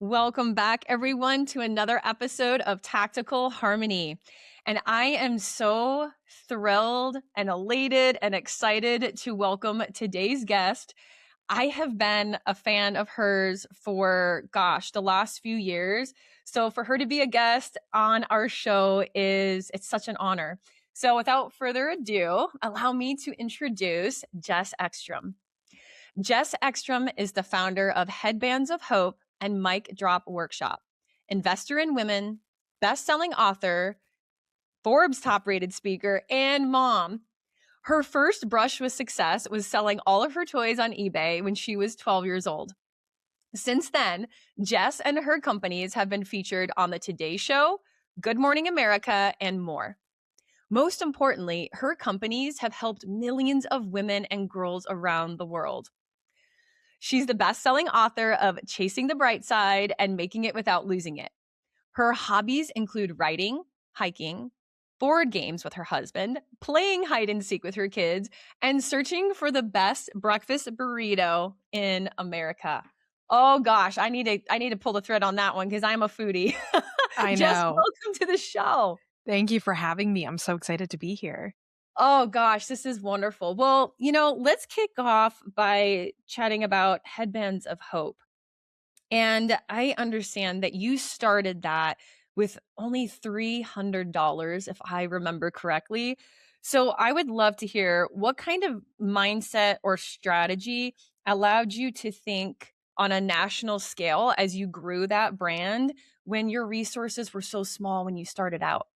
Welcome back, everyone, to another episode of Tactical Harmony. And I am so thrilled and elated and excited to welcome today's guest. I have been a fan of hers for, the last few years. So for her to be a guest on our show it's such an honor. So without further ado, allow me to introduce Jess Ekstrom. Jess Ekstrom is the founder of Headbands of Hope and Mic Drop Workshop, investor in women, best-selling author, Forbes top-rated speaker, and mom. Her first brush with success was selling all of her toys on eBay when she was 12 years old. Since then, Jess and her companies have been featured on The Today Show, Good Morning America, and more. Most importantly, her companies have helped millions of women and girls around the world. She's the best-selling author of Chasing the Bright Side and Making It Without Losing It. Her hobbies include writing, hiking, board games with her husband, playing hide and seek with her kids, and searching for the best breakfast burrito in America. Oh gosh, I need to pull the thread on that one because I'm a foodie. I Jess, know. welcome to the show. Thank you for having me. I'm so excited to be here. Oh gosh, this is wonderful. Well, let's kick off by chatting about Headbands of Hope. And I understand that you started that with only $300, if I remember correctly. So I would love to hear what kind of mindset or strategy allowed you to think on a national scale as you grew that brand when your resources were so small when you started out.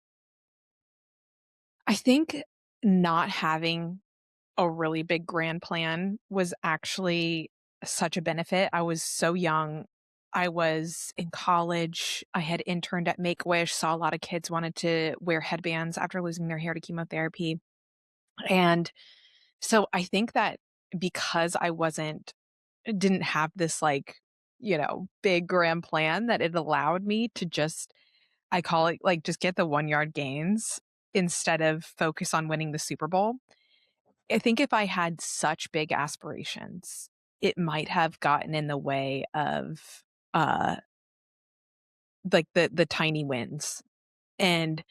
I think not having a really big grand plan was actually such a benefit. I was so young. I was in college. I had interned at Make-A-Wish, saw a lot of kids wanted to wear headbands after losing their hair to chemotherapy. And so I think that because didn't have this big grand plan, that it allowed me to just, I call it like, just get the 1 yard gains instead of focus on winning the Super Bowl. I think if I had such big aspirations, it might have gotten in the way of, uh, like the tiny wins. And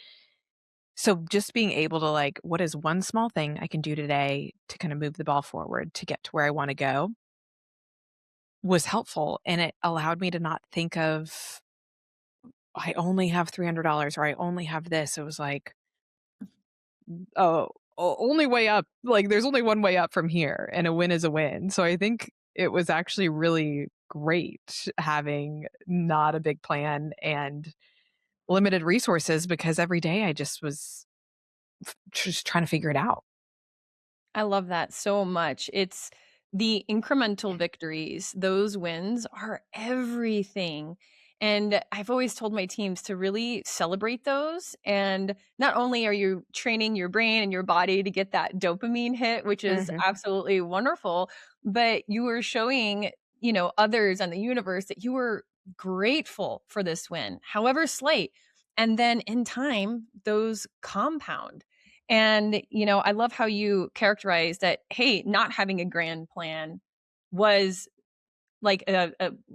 so just being able to, like, what is one small thing I can do today to kind of move the ball forward to get to where I want to go was helpful. And it allowed me to not think of, I only have $300 or I only have this. It was like, oh, only way up. Like, there's only one way up from here, and a win is a win. So I think it was actually really great having not a big plan and limited resources, because every day I just was just trying to figure it out. I love that so much. It's the incremental victories, those wins are everything. And I've always told my teams to really celebrate those. And not only are you training your brain and your body to get that dopamine hit, which is Mhm. absolutely wonderful, but you are showing, others and the universe that you were grateful for this win, however slight. And then in time, those compound. And, I love how you characterize that, hey, not having a grand plan was like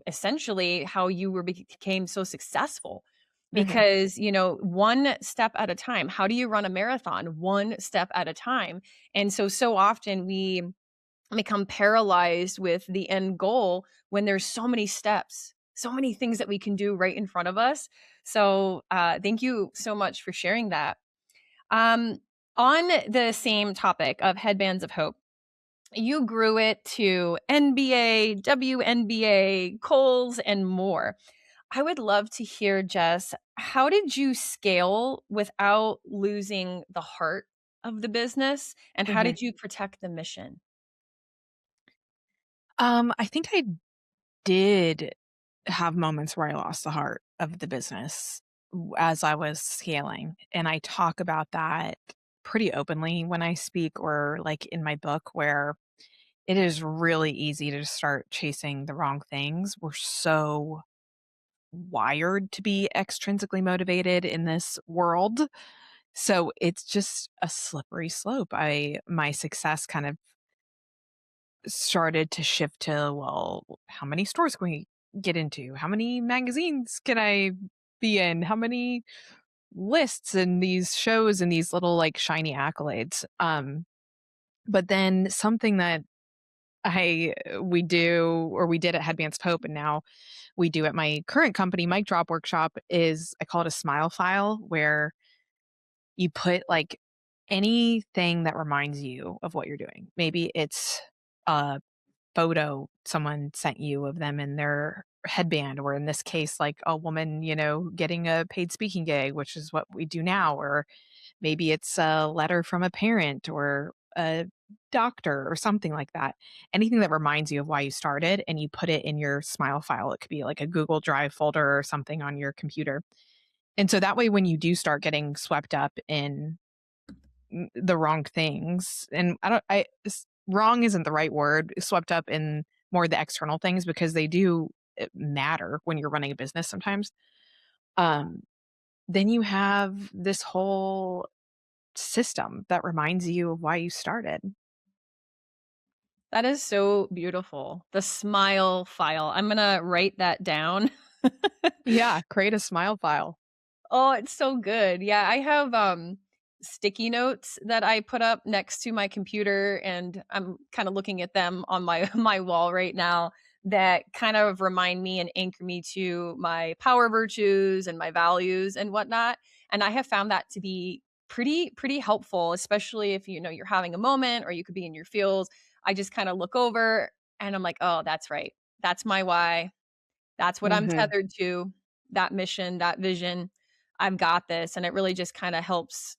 essentially how you became so successful Mhm. because, one step at a time. How do you run a marathon? One step at a time. And so often we become paralyzed with the end goal when there's so many steps, so many things that we can do right in front of us. So thank you so much for sharing that. Um, on the same topic of Headbands of Hope, you grew it to NBA, WNBA, Kohl's, and more. I would love to hear, Jess, how did you scale without losing the heart of the business? And how Mhm. did you protect the mission? I think I did have moments where I lost the heart of the business as I was scaling, and I talk about that pretty openly when I speak or, like, in my book, where it is really easy to start chasing the wrong things. We're so wired to be extrinsically motivated in this world. So it's just a slippery slope. My success kind of started to shift to, well, how many stores get into? How many magazines can I be in? How many lists and these shows and these little like shiny accolades? But then something that I we do or we did at Headbands of Hope and now we do at my current company, Mic Drop Workshop, is I call it a smile file where you put like anything that reminds you of what you're doing. Maybe it's a photo someone sent you of them in their headband, or in this case, like a woman, getting a paid speaking gig, which is what we do now, or maybe it's a letter from a parent or a doctor or something like that. Anything that reminds you of why you started and you put it in your smile file. It could be like a Google Drive folder or something on your computer. And so that way, when you do start getting swept up in the wrong things, and wrong isn't the right word, swept up in more the external things because they do matter when you're running a business sometimes. Um, then you have this whole system that reminds you of why you started. That is so beautiful. The smile file. I'm going to write that down. Yeah, create a smile file. Oh, it's so good. Yeah, I have sticky notes that I put up next to my computer and I'm kind of looking at them on my my wall right now that kind of remind me and anchor me to my power virtues and my values and whatnot. And I have found that to be pretty helpful, especially if you're having a moment or you could be in your feels. I just kind of look over and I'm like, "Oh, that's right. That's my why. That's what I'm Mhm. tethered to, that mission, that vision. I've got this." And it really just kinda helps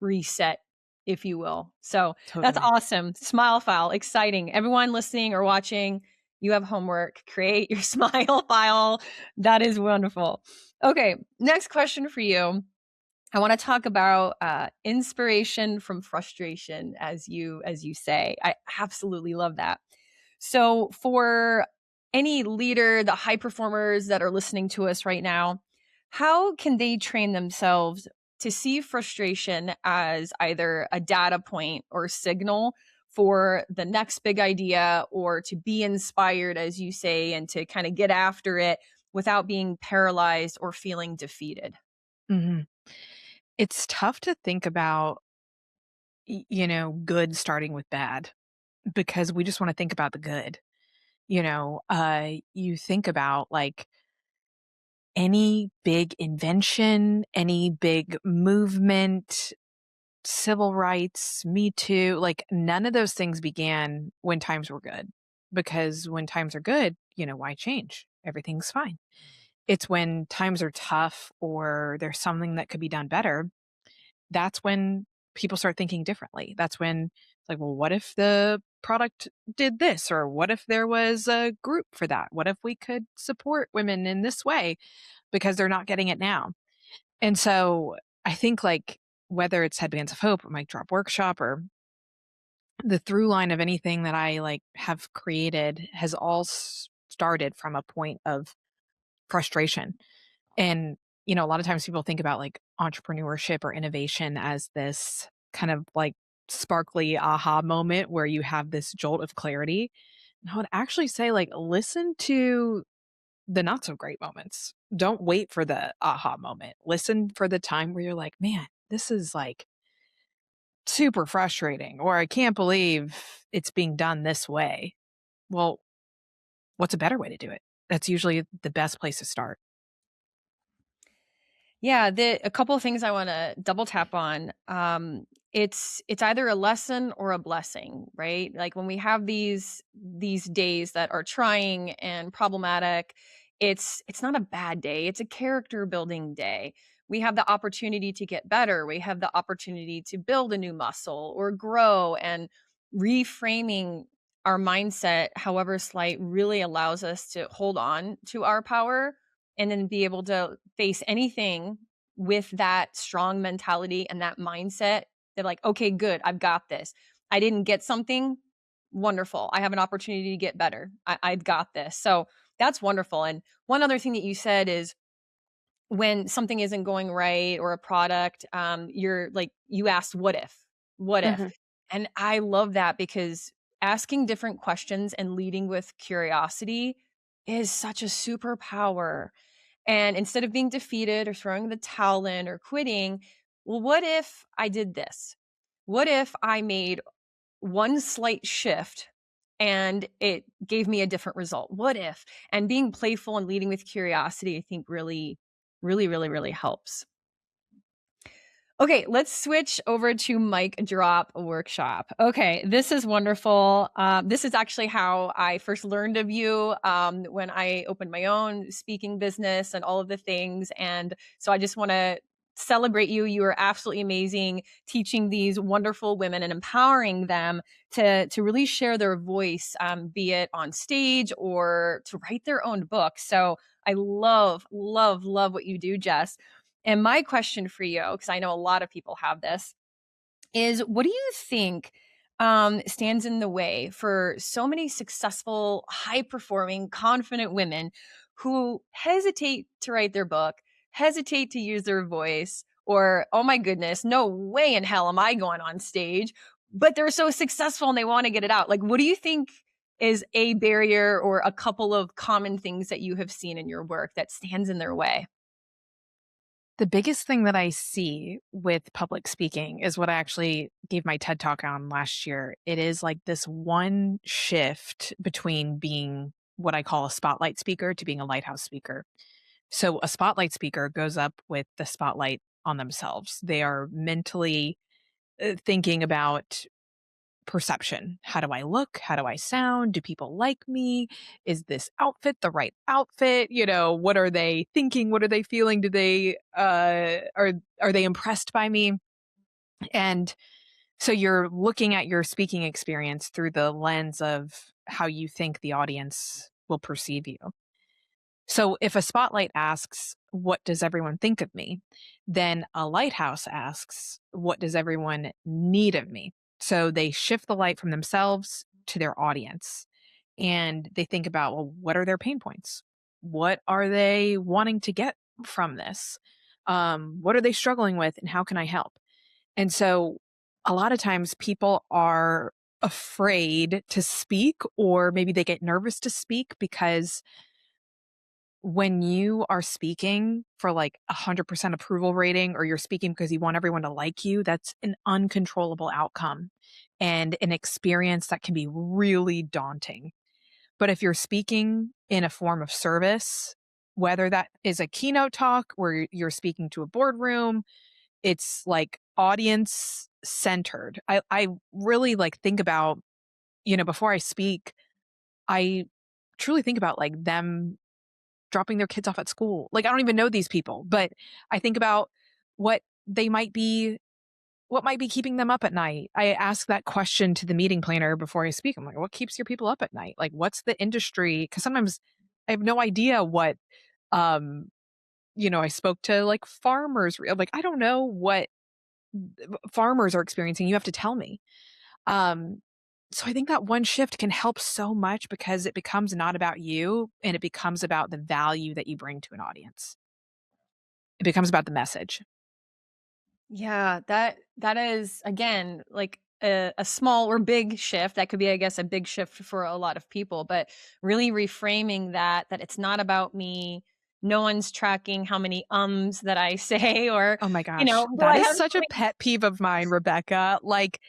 reset, if you will. So, that's Totally. awesome. Smile file, exciting. Everyone listening or watching, you have homework. Create your smile file. That is wonderful. Okay, next question for you. I wanna talk about, inspiration from frustration, as you say. I absolutely love that. So, for any leader, the high performers that are listening to us right now, how can they train themselves to see frustration as either a data point or signal for the next big idea, or to be inspired, as you say, and to kind of get after it without being paralyzed or feeling defeated? Mhm. It's tough to think about, good starting with bad because we just wanna think about the good. You think about like any big invention, any big movement, civil rights, Me Too, like none of those things began when times were good. Because when times are good, why change? Everything's fine. It's when times are tough or there's something that could be done better, that's when people start thinking differently. That's when it's like, well, what if the product did this? Or what if there was a group for that? What if we could support women in this way because they're not getting it now? And so I think like whether it's Headbands of Hope or Mic Drop Workshop or the through line of anything that I like have created has all started from a point of frustration. And, a lot of times people think about like entrepreneurship or innovation as this kind of like sparkly aha moment where you have this jolt of clarity. And I would actually say, like, listen to the not so great moments. Don't wait for the aha moment. Listen for the time where you're like, man, this is like super frustrating, or I can't believe it's being done this way. Well, what's a better way to do it? That's usually the best place to start. Yeah, a couple of things I wanna double tap on. It's either a lesson or a blessing, right? Like, when we have these days that are trying and problematic, it's not a bad day, it's a character building day. We have the opportunity to get better, we have the opportunity to build a new muscle or grow, and reframing our mindset, however slight, really allows us to hold on to our power and then be able to face anything with that strong mentality and that mindset. They're like, okay, good, I've got this. I didn't get something. Wonderful. I have an opportunity to get better. I've got this. So that's wonderful. And one other thing that you said is when something isn't going right or a product, you're like, you asked, what if? What if? Mhm. And I love that because asking different questions and leading with curiosity is such a superpower. And instead of being defeated or throwing the towel in or quitting, well, what if I did this? What if I made one slight shift and it gave me a different result? What if? And being playful and leading with curiosity, I think really helps. Okay, let's switch over to mic drop workshop. Okay, this is wonderful. This is actually how I first learned of you when I opened my own speaking business and all of the things. And so I just want to celebrate you. You are absolutely amazing, teaching these wonderful women and empowering them to really share their voice, be it on stage or to write their own book. So I love what you do, Jess. And my question for you, because I know a lot of people have this, is what do you think stands in the way for so many successful, high performing, confident women who hesitate to write their book, hesitate to use their voice, or, oh my goodness, no way in hell am I going on stage, but they're so successful and they want to get it out? Like, what do you think is a barrier or a couple of common things that you have seen in your work that stands in their way? The biggest thing that I see with public speaking is what I actually gave my TED talk on last year. It is like this one shift between being what I call a spotlight speaker to being a lighthouse speaker. So, a spotlight speaker goes up with the spotlight on themselves. They are mentally thinking about perception. How do I look? How do I sound? Do people like me? Is this outfit the right outfit? You know, what are they thinking? What are they feeling? Do they are they impressed by me? And so you're looking at your speaking experience through the lens of how you think the audience will perceive you. So if a spotlight asks, "What does everyone think of me?" then a lighthouse asks, "What does everyone need of me?" So they shift the light from themselves to their audience and they think about, well, what are their pain points? What are they wanting to get from this? What are they struggling with and how can I help? And so a lot of times people are afraid to speak, or maybe they get nervous to speak because when you are speaking for like 100% approval rating, or you're speaking because you want everyone to like you, that's an uncontrollable outcome and an experience that can be really daunting. But if you're speaking in a form of service, whether that is a keynote talk where you're speaking to a boardroom, it's like audience centered. I really like think about, before I speak, I truly think about like them dropping their kids off at school. Like, I don't even know these people, but I think about what they might be what might be keeping them up at night. I ask that question to the meeting planner before I speak. I'm like, what keeps your people up at night? Like, what's the industry? Because sometimes I have no idea what, um, I spoke to like farmers. I'm like, I don't know what farmers are experiencing. You have to tell me. Um, so I think that one shift can help so much because it becomes not about you and it becomes about the value that you bring to an audience. It becomes about the message. Yeah, that is again like a small or big shift. That could be, I guess, a big shift for a lot of people, but really reframing that it's not about me. No one's tracking how many ums that I say, or Oh my gosh, do that I is have such a something? pet peeve of mine, Rebecca. Like,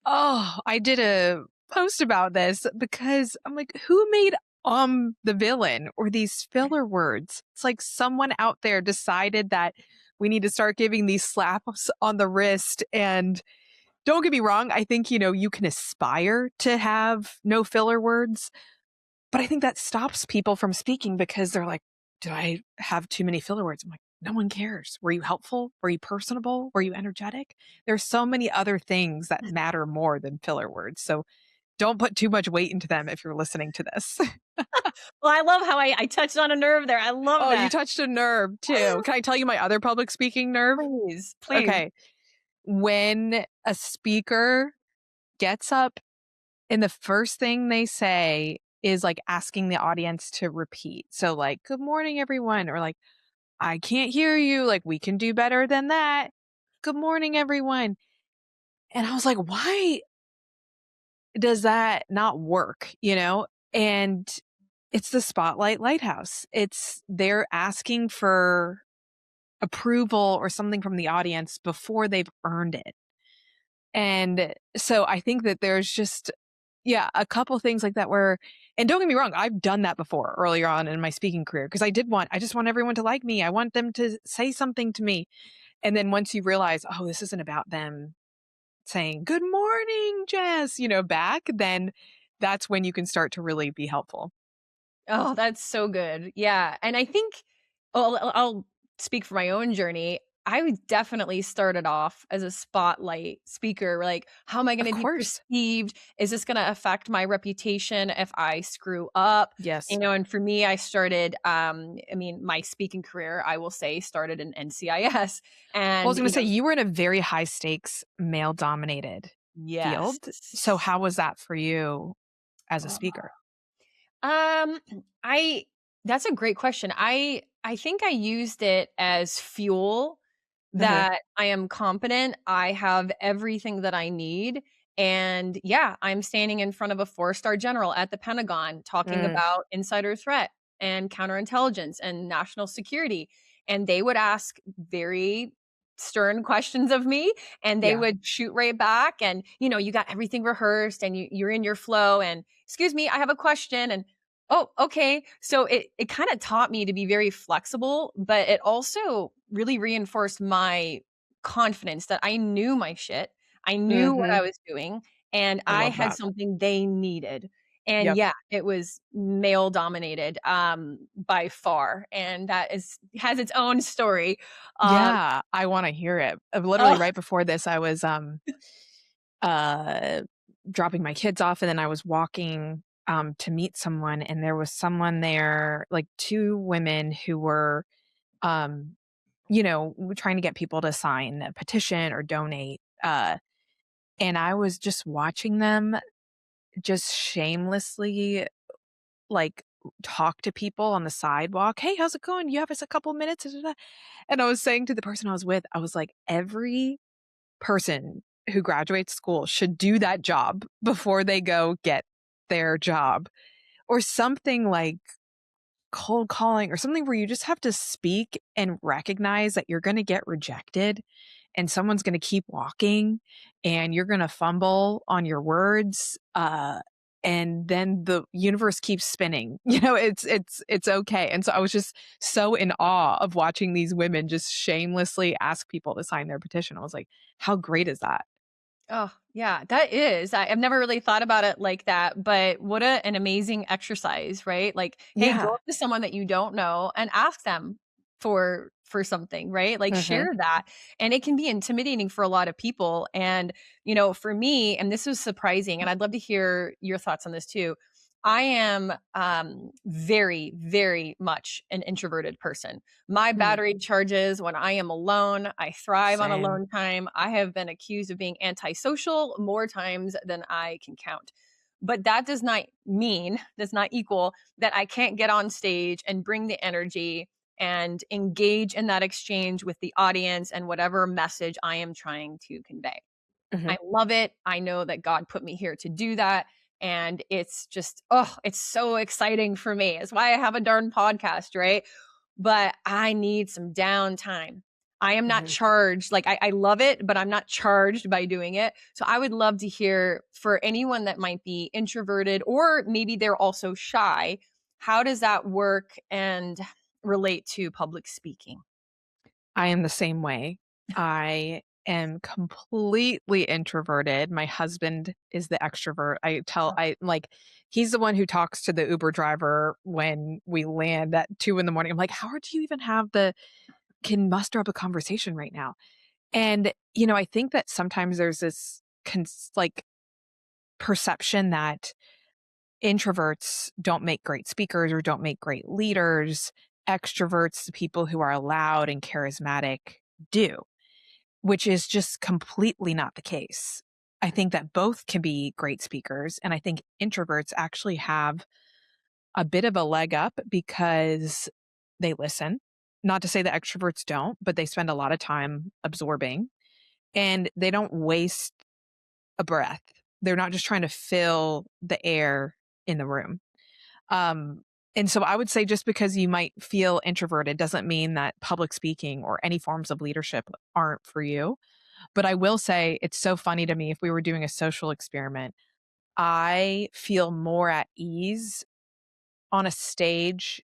oh, I did a post about this because I'm like, who made the villain or these filler words? It's like someone out there decided that we need to start giving these slaps on the wrist. And don't get me wrong, I think, you can aspire to have no filler words, but I think that stops people from speaking because they're like, did I have too many filler words? I'm like, no one cares. Were you helpful? Were you personable? Were you energetic? There's so many other things that matter more than filler words. So don't put too much weight into them if you're listening to this. Well, I love how I touched on a nerve there. I love Oh, you that. touched a nerve too. Can I tell you my other public speaking nerve? Please. Okay. When a speaker gets up and the first thing they say is like asking the audience to repeat. So, like, good morning, everyone, or like, I can't hear you. Like, we can do better than that. Good morning, everyone. And I was like, why does that not work? And It's the Spotlight Lighthouse. They're asking for approval or something from the audience before they've earned it. And so I think that there's just, yeah, a couple things like that where, and don't get me wrong, I've done that before earlier on in my speaking career because I just want everyone to like me. I want them to say something to me. And then once you realize, oh, this isn't about them saying, good morning, Jess, back, then that's when you can start to really be helpful. Oh, that's so good. Yeah, and I think I'll speak for my own journey. Definitely started off as a spotlight speaker, like, how am I Of gonna be course. perceived? Is this gonna affect my reputation if I screw up? Yes. And for me, I started, I mean, my speaking career, I will say, started in NCIS, Well, I was and, going to say, you were in a very high stakes, male dominated yes. field. So, how was that for you as a speaker? Um, I that's a great question. I think I used it as fuel Uh-huh. that I am competent, I have everything that I need, and yeah, I'm standing in front of a four-star general at the Pentagon talking Mm, about insider threat and counterintelligence and national security, and they would ask very stern questions of me, and they yeah. would shoot right back, and, you got everything rehearsed, and you're in your flow, and, "Excuse me, I have a question," and, "Oh, okay." So it kinda taught me to be very flexible, but it also really reinforced my confidence that I knew my shit. I knew what Hmm. I was doing, and I I love had that. something they needed. And Yep. yeah, it was male dominated, by far, and that is has its own story. Um Yeah. I want to hear it. Literally Oh, right before this, I was uh dropping my kids off and then I was walking to meet someone and there was someone there, like two women who were um trying to get people to sign a petition or donate. And I was just watching them just shamelessly, like, talk to people on the sidewalk. "Hey, how's it going? You have us a couple minutes?" Da, da, da." And I was saying to the person I was with, I was like, "Every person who graduates school should do that job before they go get their job." Or something like cold calling or something where you just have to speak and recognize that you're gonna get rejected and someone's gonna keep walking and you're gonna fumble on your words, and then the universe keeps spinning. It's okay. And so I was just so in awe of watching these women just shamelessly ask people to sign their petition. I was like, "How great is that?" oh, yeah, that is. I've never really thought about it like that, but what an amazing exercise, right? Like, hey, go Yeah. up to someone that you don't know and ask them for something, right? Like Mhm. share that. And it can be intimidating for a lot of people. And, for me, and this was surprising, and I'd love to hear your thoughts on this too. I am very, very much an introverted person. My Mm. battery charges when I am alone. I thrive on Same. alone time. I have been accused of being antisocial more times than I can count. But that does not equal that I can't get on stage and bring the energy and engage in that exchange with the audience and whatever message I am trying to convey. Mhm. I love it. I know that God put me here to do that. And it's just, oh, it's so exciting for me. It's why I have a darn podcast, right? But I need some downtime. I am not Mhm. charged. Like, I love it, but I'm not charged by doing it. So I would love to hear for anyone that might be introverted or maybe they're also shy, how does that work and relate to public speaking? I am the same way. I am completely introverted. My husband is the extrovert. I like, he's the one who talks to the Uber driver when we land at 2 in the morning. I'm like, "How do you even can muster up a conversation right now?" And, I think that sometimes there's this perception that introverts don't make great speakers or don't make great leaders. Extroverts, the people who are loud and charismatic, do, which is just completely not the case. I think that both can be great speakers. And I think introverts actually have a bit of a leg up because they listen. Not to say that extroverts don't, but they spend a lot of time absorbing and they don't waste a breath. They're not just trying to fill the air in the room. Um, And so I would say just because you might feel introverted doesn't mean that public speaking or any forms of leadership aren't for you. But I will say it's so funny to me if we were doing a social experiment, I feel more at ease on a stage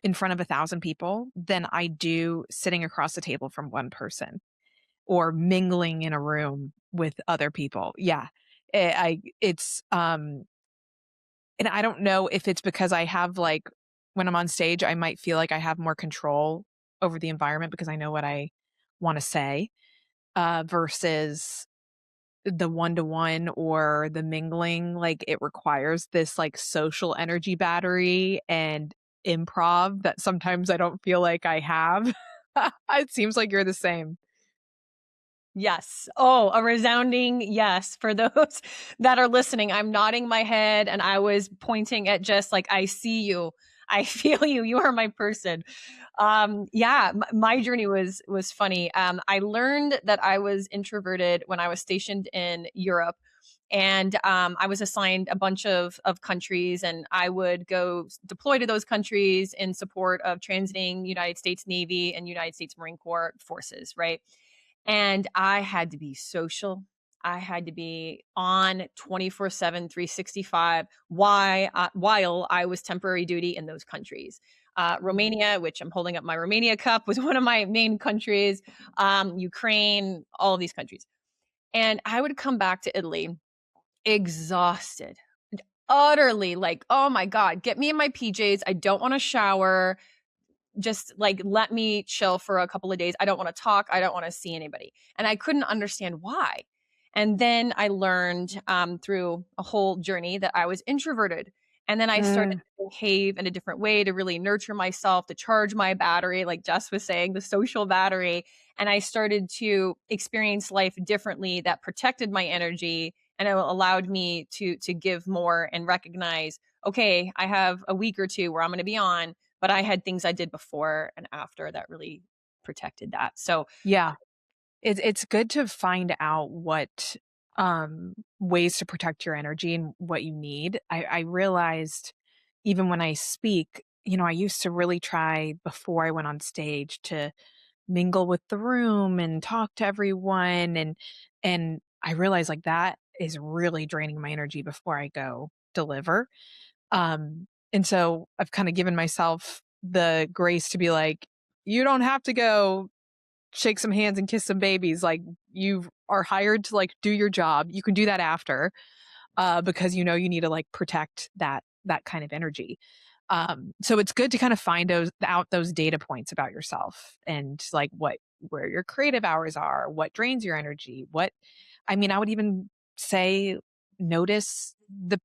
in front of 1,000 people than I do sitting across the table from one person or mingling in a room with other people. Yeah. And I don't know if it's because I have like when I'm on stage, I might feel like I have more control over the environment because I know what I want to say, versus the one-to-one or the mingling. Like it requires this like social energy battery and improv that sometimes I don't feel like I have. It seems like you're the same. Yes. Oh, a resounding yes for those that are listening. I'm nodding my head and I was pointing at just like, I see you. I feel you. You are my person. Yeah, my journey was funny. I learned that I was introverted when I was stationed in Europe, and I was assigned a bunch of countries, and I would go deploy to those countries in support of transiting United States Navy and United States Marine Corps forces, right? And I had to be social. I had to be on 24/7, 365 while I was temporary duty in those countries. Mhm. Romania, which I'm holding up my Romania cup, was one of my main countries. Ukraine, all of these countries. And I would come back to Italy exhausted, utterly like, oh my God, get me in my PJs. I don't want to shower, just like let me chill for a couple of days. I don't want to talk. I don't want to see anybody. And I couldn't understand why. And then I learned through a whole journey that I was introverted. And then I started Mm, to behave in a different way to really nurture myself, to charge my battery, like Jess was saying, the social battery. And I started to experience life differently that protected my energy and it allowed me to give more and recognize, okay, I have a week or two where I'm going to be on, but I had things I did before and after that really protected that. So, yeah. It's good to find out what, ways to protect your energy and what you need. I realized even when I speak, I used to really try before I went on stage to mingle with the room and talk to everyone, and I realized, like, that is really draining my energy before I go deliver. And so I've kinda given myself the grace to be like, "You don't have to go shake some hands and kiss some babies. Like you are hired to like do your job. You can do that after, because you need to like protect that kind of energy. So it's good to kind of find those data points about yourself and like where your creative hours are, what drains your energy, I would even say notice the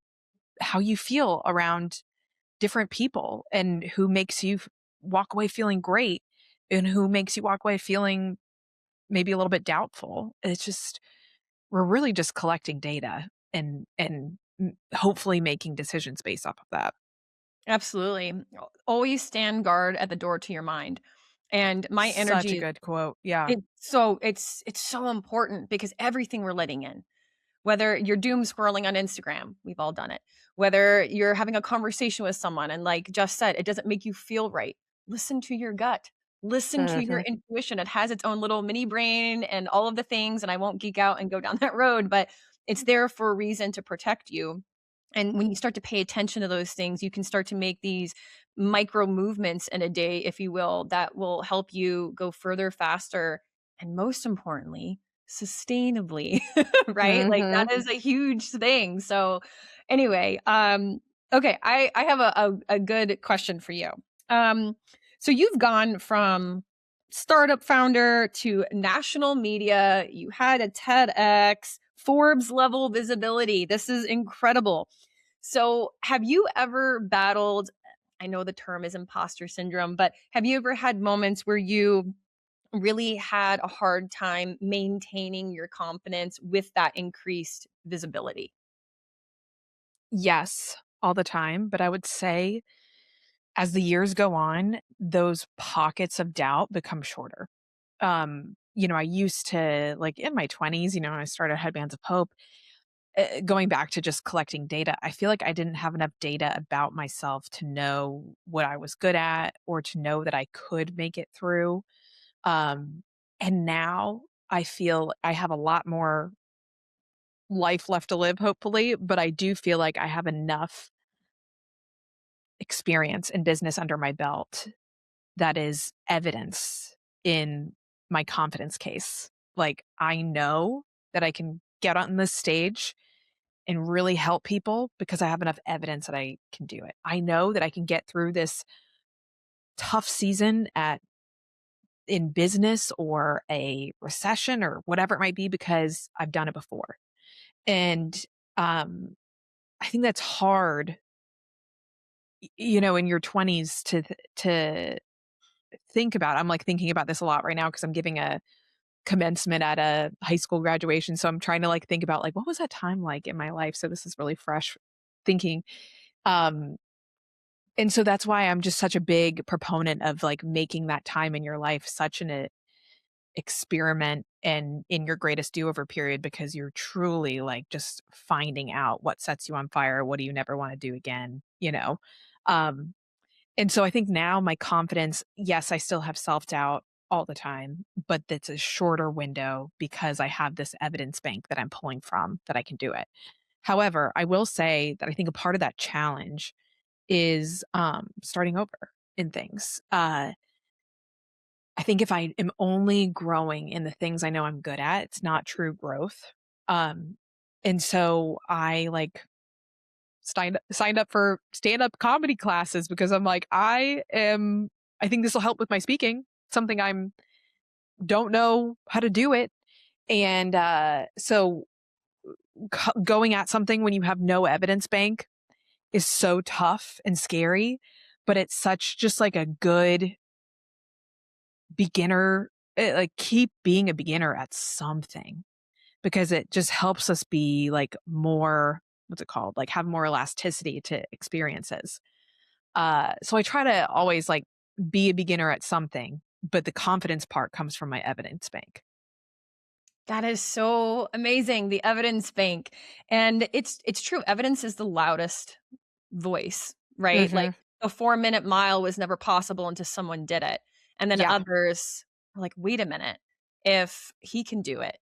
how you feel around different people and who makes you walk away feeling great and who makes you walk away feeling maybe a little bit doubtful. It's just we're really just collecting data and hopefully making decisions based off of that. absolutely. Always stand guard at the door to your mind. And my Such a energy, good quote. Yeah. it's so important because everything we're letting in. Whether you're doom scrolling on Instagram, we've all done it. Whether you're having a conversation with someone and like just said, it doesn't make you feel right. Listen to your gut. Listen to your Mhm. intuition. It has its own little mini brain and all of the things. And I won't geek out and go down that road, but it's there for a reason to protect you. And when you start to pay attention to those things, you can start to make these micro movements in a day, if you will, that will help you go further, faster, and most importantly, sustainably, right? Like Mhm. that is a huge thing. So anyway, okay, I have a good question for you. Um, so you've gone from startup founder to national media, you had a TEDx, Forbes level visibility. This is incredible. So, have you ever battled, I know the term is imposter syndrome, but have you ever had moments where you really had a hard time maintaining your confidence with that increased visibility? Yes, all the time, but I would say as the years go on, those pockets of doubt become shorter. I used to like in my 20s, when I started Headbands of Hope, going back to just collecting data, I feel like I didn't have enough data about myself to know what I was good at or to know that I could make it through. Um, and now I feel I have a lot more life left to live, hopefully, but I do feel like I have enough experience in business under my belt that is evidence in my confidence case. Like, I know that I can get on this stage and really help people because I have enough evidence that I can do it. I know that I can get through this tough season at in business or a recession or whatever it might be because I've done it before. And um I think that's hard, in your 20s to think about. I'm like thinking about this a lot right now because I'm giving a commencement at a high school graduation. So I'm trying to like think about like what was that time like in my life. So this is really fresh thinking. Um and so that's why I'm just such a big proponent of like making that time in your life such an experiment and in your greatest do-over period because you're truly like just finding out what sets you on fire, what do you never want to do again. Um And so I think now my confidence, yes, I still have self-doubt all the time, but it's a shorter window because I have this evidence bank that I'm pulling from that I can do it. However, I will say that I think a part of that challenge is starting over in things. I think if I am only growing in the things I know I'm good at, it's not true growth. Um, and so I like signed up for stand-up comedy classes because I'm like, I think this will help with my speaking, something I'm don't know how to do it. And so going at something when you have no evidence bank is so tough and scary, but it's such just like a good beginner, like keep being a beginner at something because it just helps us be like more, what's it called? Like have more elasticity to experiences. So I try to always like be a beginner at something, but the confidence part comes from my evidence bank. That is so amazing, the evidence bank. And it's true, evidence is the loudest voice, right? Like, Mhm. a 4-minute mile was never possible until someone did it. And then Yeah. others are like, "Wait a minute, if he can do it,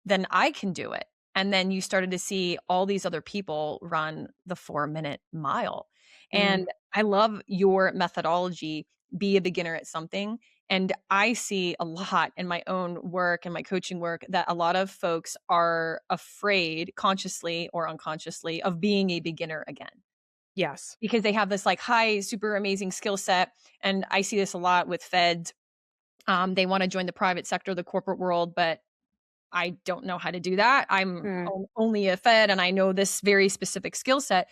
then I can do it." And then you started to see all these other people run the 4-minute mile. Mm. And I love your methodology, be a beginner at something. And I see a lot in my own work and my coaching work that a lot of folks are afraid, consciously or unconsciously, of being a beginner again Yes. because they have this like high, super amazing skill set. And I see this a lot with feds. They want to join the private sector, the corporate world, but I don't know how to do that. I'm Mm. only a Fed and I know this very specific skill set,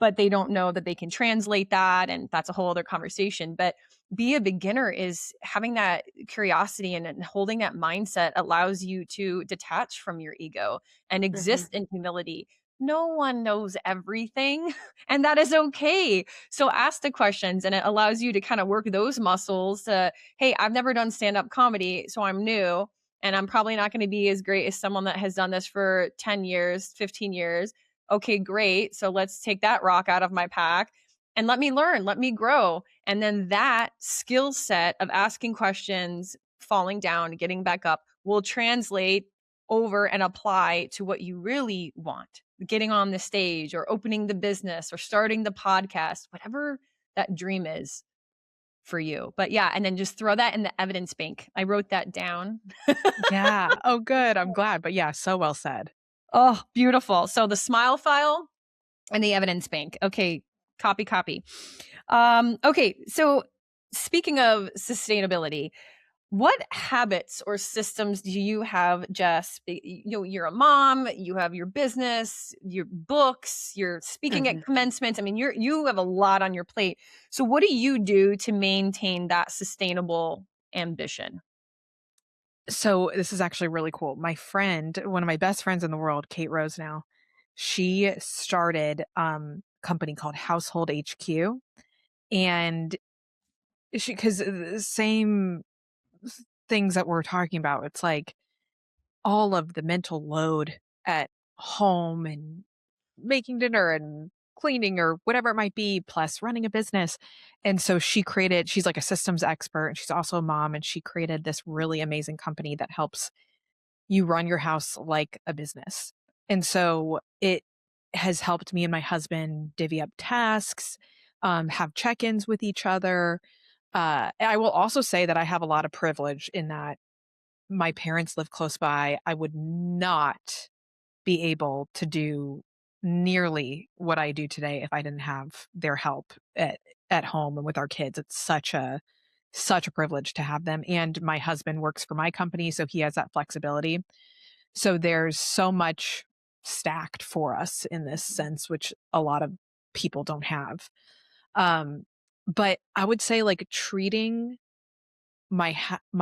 but they don't know that they can translate that. And that's a whole other conversation. But be a beginner is having that curiosity and holding that mindset allows you to detach from your ego and Mhm. exist in humility. No one knows everything, and that is okay. So ask the questions, and it allows you to kind of work those muscles. Hey, I've never done stand up comedy, so I'm new and I'm probably not going to be as great as someone that has done this for 10 years, 15 years. Okay, great. So let's take that rock out of my pack and let me learn, let me grow. And then that skill set of asking questions, falling down, getting back up will translate over and apply to what you really want. Getting on the stage or opening the business or starting the podcast, whatever that dream is for you. But yeah, and then just throw that in the evidence bank. I wrote that down. Yeah. Oh, good. I'm glad. But yeah, so well said. Oh, beautiful. So the smile file and the evidence bank. Okay, copy, copy. Okay, so speaking of sustainability, what habits or systems do you have, Jess? You're a mom, you have your business, your books, you're speaking at Mhm. commencements. I mean, you have a lot on your plate. So what do you do to maintain that sustainable ambition? So this is actually really cool. My friend, one of my best friends in the world, Kate Rose now, she started company called Household HQ. And she because the same things that we're talking about, it's like all of the mental load at home and making dinner and cleaning or whatever it might be, plus running a business. And so she's like a systems expert and she's also a mom. And she created this really amazing company that helps you run your house like a business. And so it has helped me and my husband divvy up tasks, have check ins with each other. I will also say that I have a lot of privilege in that my parents live close by. I would not be able to do nearly what I do today if I didn't have their help at home and with our kids. It's such a privilege to have them. And my husband works for my company, so he has that flexibility. So there's so much stacked for us in this sense, which a lot of people don't have. Um, but I would say like treating my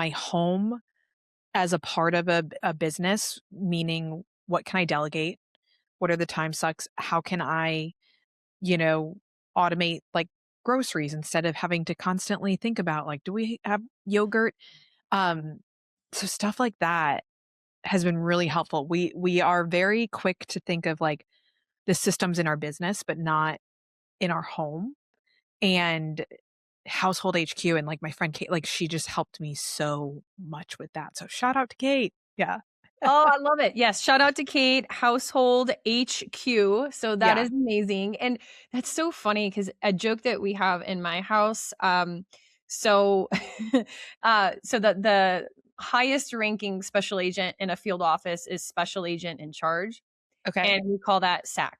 home as a part of a business, meaning what can I delegate? What are the time sucks? How can I, you know, automate like groceries instead of having to constantly think about like, do we have yogurt? Um, so stuff like that has been really helpful. We are very quick to think of like the systems in our business, but not in our home. And household HQ and like my friend Kate, like she just helped me so much with that. So shout out to Kate. Yeah. Oh, I love it. Yes, shout out to Kate, Household HQ. So that Yeah. is amazing, and that's so funny because a joke that we have in my house, so, so the highest ranking special agent in a field office is special agent in charge, Okay. and we call that SAC.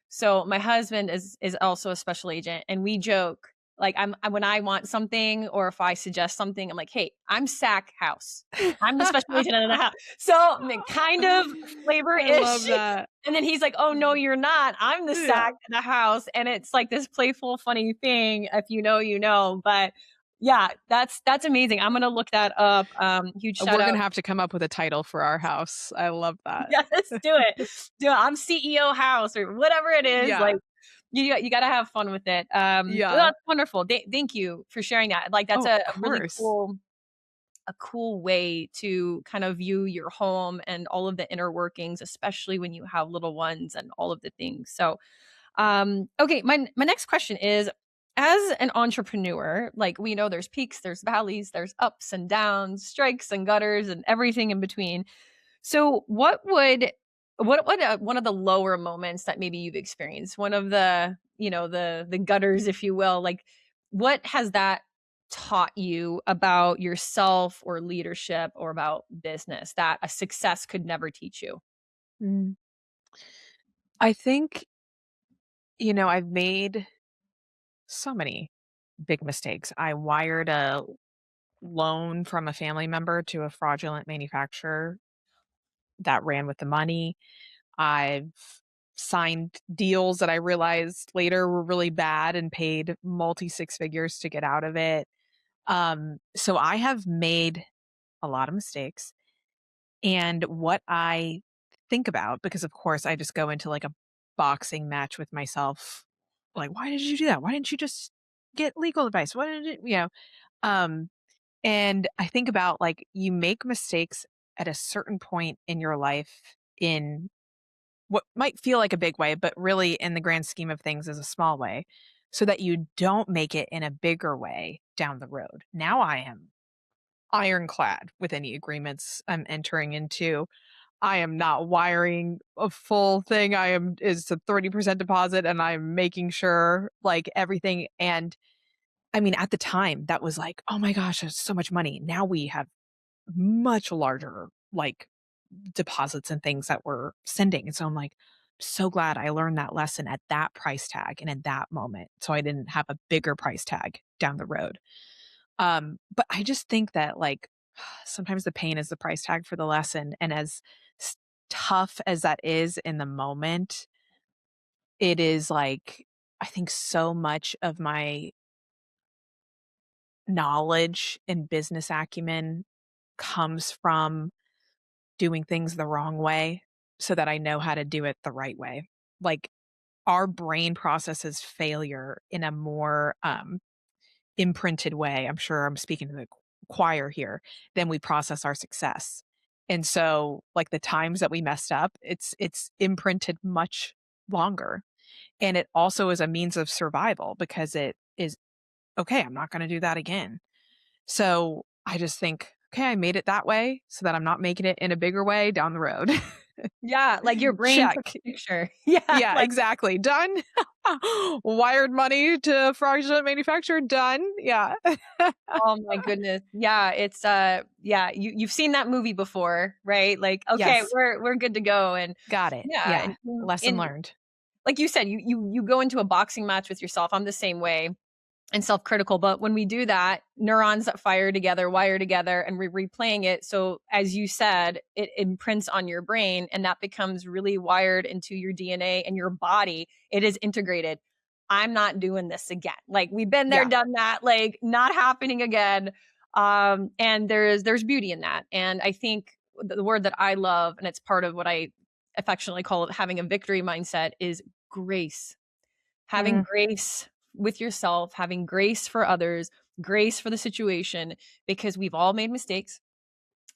So my husband is also a special agent, and we joke like when I want something or if I suggest something, I'm like, "Hey, I'm SAC house. I'm the special agent in the house." So kind of flavor I love ish. that. And then he's like, "Oh no, you're not. I'm the Yeah. SAC in the house." And it's like this playful, funny thing. If you know, you know. But yeah, that's amazing. I'm gonna look that up. Huge shout We're out. gonna have to come up with a title for our house. I love that. Yes, do it. Do it. I'm CEO house or whatever it is. Like Yeah. you got to have fun with it. But Yeah. that's wonderful. Thank you for sharing that. Like that's Oh, a of really course. a cool way to kind of view your home and all of the inner workings, especially when you have little ones and all of the things. So, okay, my next question is, as an entrepreneur, like we know there's peaks, there's valleys, there's ups and downs, strikes and gutters and everything in between. So what would one of the lower moments that maybe you've experienced, one of the, the gutters, if you will, like what has that taught you about yourself or leadership or about business that a success could never teach you? Mm. I think, I've made so many big mistakes. I wired a loan from a family member to a fraudulent manufacturer that ran with the money. I've signed deals that I realized later were really bad and paid multi six figures to get out of it. So I have made a lot of mistakes. And what I think about, because of course I just go into like a boxing match with myself, like, why did you do that? Why didn't you just get legal advice? Why did um, and I think about like you make mistakes at a certain point in your life in what might feel like a big way, but really in the grand scheme of things is a small way, so that you don't make it in a bigger way down the road. Now I am ironclad with any agreements I'm entering into. I am not wiring a full thing. Is a 30% deposit and I'm making sure like everything. And I mean, at the time that was like, oh my gosh, that's so much money. Now we have much larger like deposits and things that we're sending. And so I'm like, so glad I learned that lesson at that price tag and at that moment. So I didn't have a bigger price tag down the road. But I just think that like sometimes the pain is the price tag for the lesson. And as s- tough as that is in the moment, it is like, I think so much of my knowledge and business acumen comes from doing things the wrong way so that I know how to do it the right way. Like our brain processes failure in a more imprinted way. I'm sure I'm speaking to the choir here than we process our success. And so like the times that we messed up, it's imprinted much longer. And it also is a means of survival because it is okay, I'm not going to do that again. So I just think, okay, I made it that way so that I'm not making it in a bigger way down the road. Yeah, like your brain took Check. a picture. Yeah, Yeah, like, exactly. Done. Wired money to fraudulent manufacturer. Done. Yeah. oh my goodness. Yeah, it's yeah, you've seen that movie before, right? Like, okay, Yes. we're good to go. And Got it. yeah, Yeah. Lesson and learned. like you said, you go into a boxing match with yourself. I'm the same way and self-critical, but when we do that, neurons that fire together wire together, and we're replaying it. So as you said, it imprints on your brain, and that becomes really wired into your DNA and your body. It is integrated. I'm not doing this again. Like, we've been there, Yeah. done that, like, not happening again. And there's beauty in that. And I think the word that I love, and it's part of what I affectionately call it, having a victory mindset, is grace. Having Mm, grace with yourself, having grace for others, grace for the situation, because we've all made mistakes,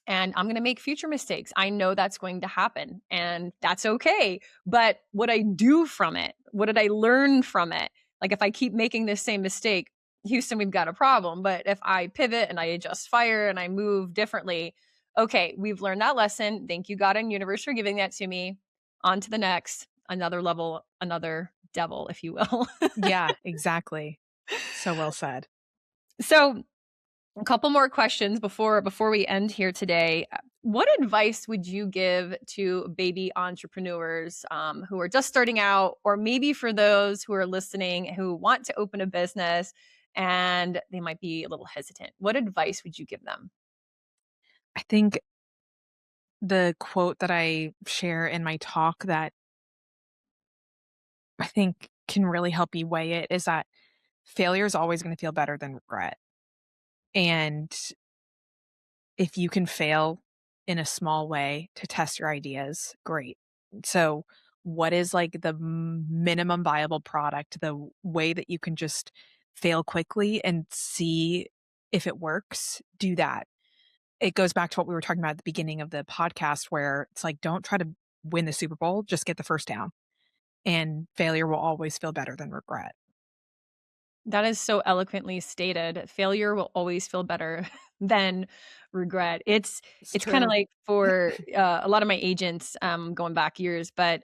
and I'm going to make future mistakes. I know that's going to happen, and that's okay. But what I do from it, what did I learn from it? Like, if I keep making this same mistake, Houston, we've got a problem. But if I pivot and I adjust fire and I move differently, okay, we've learned that lesson. Thank you, God and universe, for giving that to me. On to the next, another level, another devil, if you will. yeah, exactly. So well said. So, a couple more questions before we end here today. What advice would you give to baby entrepreneurs who are just starting out, or maybe for those who are listening who want to open a business and they might be a little hesitant? What advice would you give them? I think the quote that I share in my talk that I think can really help you weigh it is that failure is always going to feel better than regret. And if you can fail in a small way to test your ideas, great. So, what is like the minimum viable product, the way that you can just fail quickly and see if it works? Do that. It goes back to what we were talking about at the beginning of the podcast, where it's like, don't try to win the Super Bowl, just get the first down. And failure will always feel better than regret. That is so eloquently stated. Failure will always feel better than regret. It's It's kind of true. like for a lot of my agents, going back years, but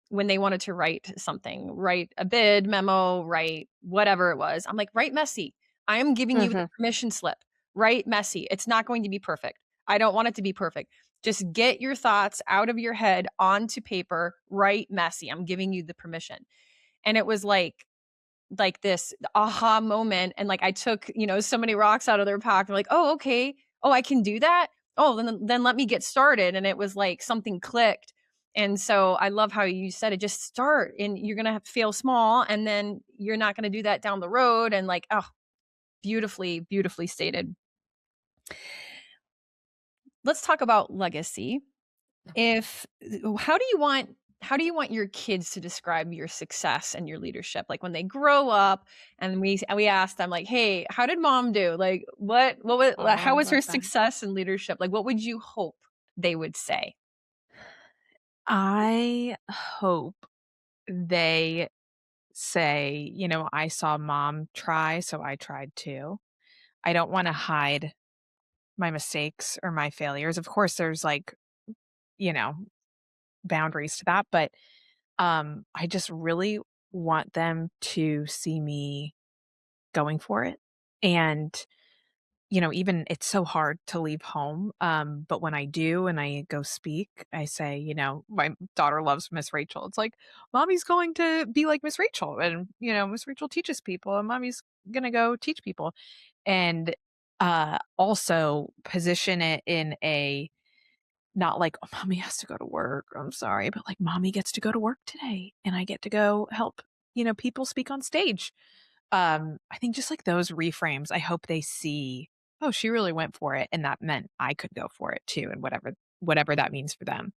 when they wanted to write something, write a bid memo, write whatever it was, I'm like, write messy. I am giving you the Mhm. permission slip. Write messy. It's not going to be perfect. I don't want it to be perfect. Just get your thoughts out of your head onto paper. Write messy. I'm giving you the permission. And it was like this aha moment, and like I took, so many rocks out of their pack. They're like, "Oh, okay. Oh, I can do that. Oh, then let me get started." And it was like something clicked. And so I love how you said it, just start, and you're going to have to fail small, and then you're not going to do that down the road. And like, oh, beautifully, beautifully stated. Let's talk about legacy. If how do you want your kids to describe your success and your leadership? Like, when they grow up, and we ask them, like, "Hey, how did mom do? Like, Oh, how I was her love that. success in leadership? Like, what would you hope they would say?" I hope they say, I saw mom try, so I tried too. I don't want to hide my mistakes or my failures. Of course, there's like, you know, boundaries to that, but I just really want them to see me going for it. And even it's so hard to leave home. But when I do and I go speak, I say, my daughter loves Miss Rachel. It's like, mommy's going to be like Miss Rachel. And, Miss Rachel teaches people and mommy's going to go teach people. And also position it in a not like, oh, mommy has to go to work. I'm sorry, but like, mommy gets to go to work today and I get to go help, people speak on stage. I think just like those reframes, I hope they see, oh, she really went for it. And that meant I could go for it too. And whatever that means for them.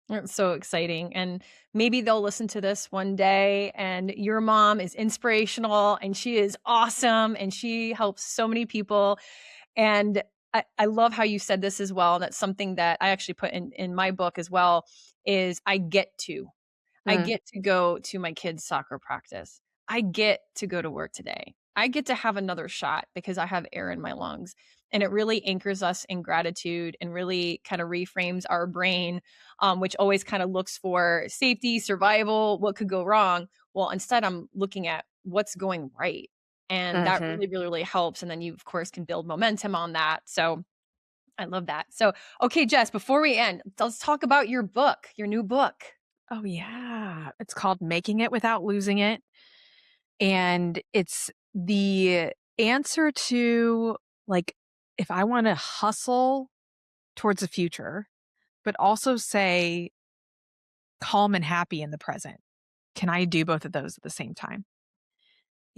It's so exciting. And maybe they'll listen to this one day, and your mom is inspirational, and she is awesome, and she helps so many people. And I love how you said this as well. That's something that I actually put in my book as well, is I Mm. get to go to my kids' soccer practice. I get to go to work today. I get to have another shot because I have air in my lungs. And it really anchors us in gratitude and really kind of reframes our brain, which always kind of looks for safety, survival, what could go wrong. Well, instead, I'm looking at what's going right. And that Mhm. really, really, really helps. And then you, of course, can build momentum on that. So I love that. So, okay, Jess, before we end, let's talk about your book, your new book. Oh, yeah. It's called Making It Without Losing It, and it's the answer to, like, if I wanna hustle towards the future, but also say calm and happy in the present, can I do both of those at the same time?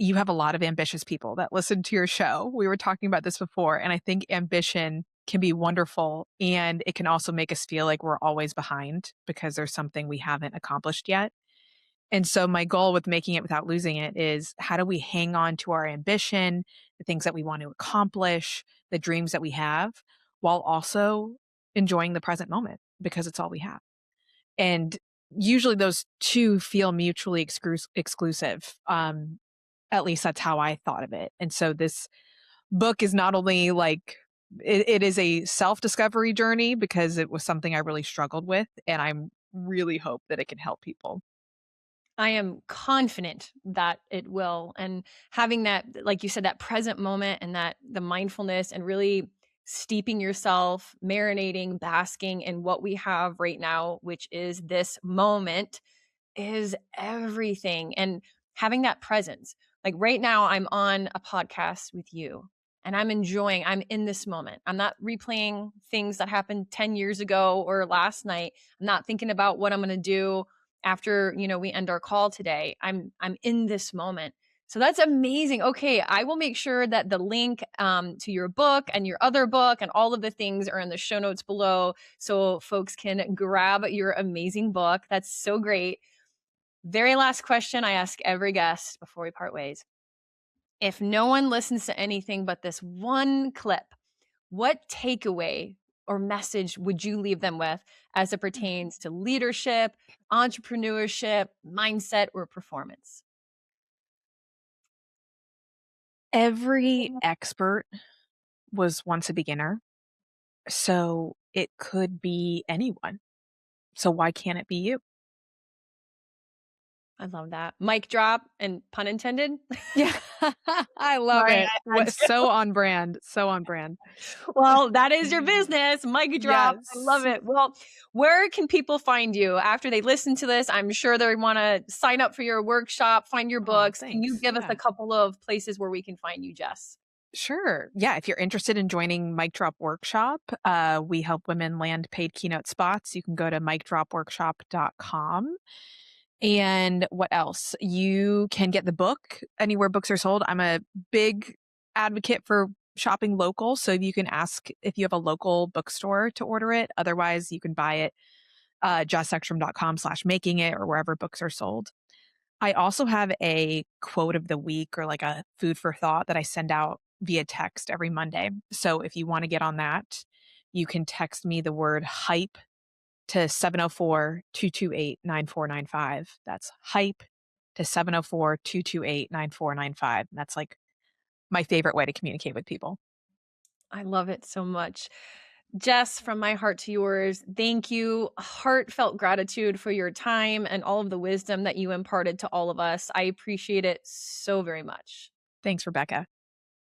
You have a lot of ambitious people that listen to your show. We were talking about this before, and I think ambition can be wonderful, and it can also make us feel like we're always behind because there's something we haven't accomplished yet. And so my goal with Making It Without Losing It is, how do we hang on to our ambition, the things that we want to accomplish, the dreams that we have, while also enjoying the present moment because it's all we have. And usually those two feel mutually exclusive. At least that's how I thought of it. And so this book is not only like, it is a self-discovery journey because it was something I really struggled with, and I'm really hope that it can help people. I am confident that it will. And having that, like you said, that present moment and that the mindfulness and really steeping yourself, marinating, basking in what we have right now, which is this moment, is everything. And having that presence. Like right now, I'm on a podcast with you and I'm in this moment. I'm not replaying things that happened 10 years ago or last night. I'm not thinking about what I'm going to do after, we end our call today. I'm in this moment. So that's amazing. Okay, I will make sure that the link to your book and your other book and all of the things are in the show notes below so folks can grab your amazing book. That's so great. Very last question I ask every guest before we part ways. If no one listens to anything but this one clip, what takeaway or message would you leave them with as it pertains to leadership, entrepreneurship, mindset, or performance? Every expert was once a beginner, so it could be anyone. So why can't it be you? I love that. Mic drop and pun intended. Yeah. I love Sorry, it. I had What, to. so on brand, so on brand. Well, that is your business. Mic drop. I love Yes. it. Well, where can people find you after they listen to this? I'm sure they want to sign up for your workshop, find your Oh, books. Can you thanks. give us a Yeah. couple of places where we can find you, Jess? Sure. Yeah, if you're interested in joining Mic Drop Workshop, we help women land paid keynote spots. You can go to micdropworkshop.com. And what else? You can get the book anywhere books are sold. I'm a big advocate for shopping local. So you can ask if you have a local bookstore to order it. Otherwise, you can buy it jessekstrom.com/making it or wherever books are sold. I also have a quote of the week, or like a food for thought, that I send out via text every Monday. So if you want to get on that, you can text me the word hype to 704-228-9495. That's hype to 704-228-9495. That's like my favorite way to communicate with people. I love it so much. Jess, from my heart to yours, thank you. Heartfelt gratitude for your time and all of the wisdom that you imparted to all of us. I appreciate it so very much. Thanks, Rebecca.